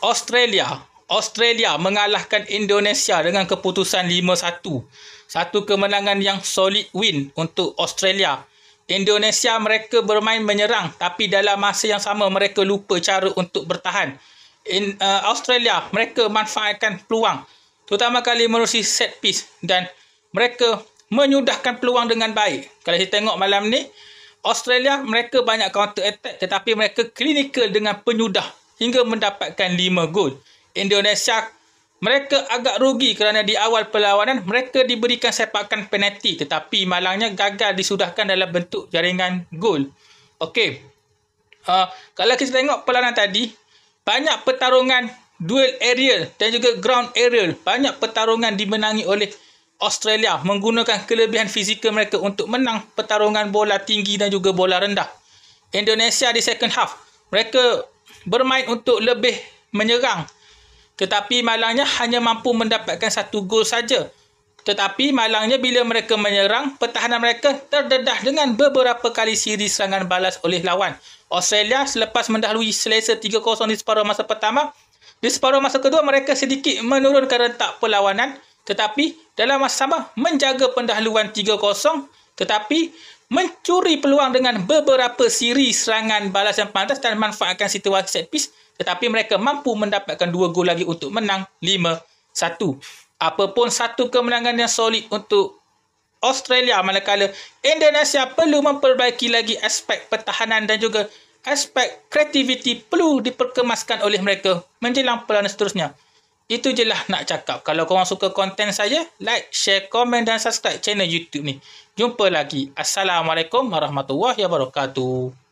Australia mengalahkan Indonesia dengan keputusan 5-1. Satu kemenangan yang solid win untuk Australia. Indonesia mereka bermain menyerang tapi dalam masa yang sama mereka lupa cara untuk bertahan. Australia mereka manfaatkan peluang terutama kali menerusi set piece dan mereka menyudahkan peluang dengan baik. Kalau kita tengok malam ni, Australia mereka banyak counter attack tetapi mereka klinikal dengan penyudah hingga mendapatkan 5 gol. Indonesia mereka agak rugi kerana di awal perlawanan mereka diberikan sepakan penalti tetapi malangnya gagal disudahkan dalam bentuk jaringan gol. Okey. Kalau kita tengok perlawanan tadi, banyak pertarungan duel aerial dan juga ground aerial. Banyak pertarungan dimenangi oleh Australia menggunakan kelebihan fizikal mereka untuk menang pertarungan bola tinggi dan juga bola rendah. Indonesia di second half, mereka bermain untuk lebih menyerang. Tetapi malangnya hanya mampu mendapatkan 1 gol saja. Tetapi malangnya bila mereka menyerang, pertahanan mereka terdedah dengan beberapa kali siri serangan balas oleh lawan. Australia selepas mendahului selesa 3-0 di separuh masa pertama, di separuh masa kedua mereka sedikit menurunkan rentak perlawanan. Tetapi dalam masa sama menjaga pendahuluan 3-0 tetapi mencuri peluang dengan beberapa siri serangan balas yang pantas dan manfaatkan situasi set piece. Tetapi mereka mampu mendapatkan 2 gol lagi untuk menang 5-1. Apapun satu kemenangan yang solid untuk Australia, manakala Indonesia perlu memperbaiki lagi aspek pertahanan dan juga aspek kreativiti perlu diperkemaskan oleh mereka menjelang perlawanan seterusnya. Itu je lah nak cakap. Kalau korang suka konten saya, like, share, komen dan subscribe channel YouTube ni. Jumpa lagi. Assalamualaikum warahmatullahi wabarakatuh.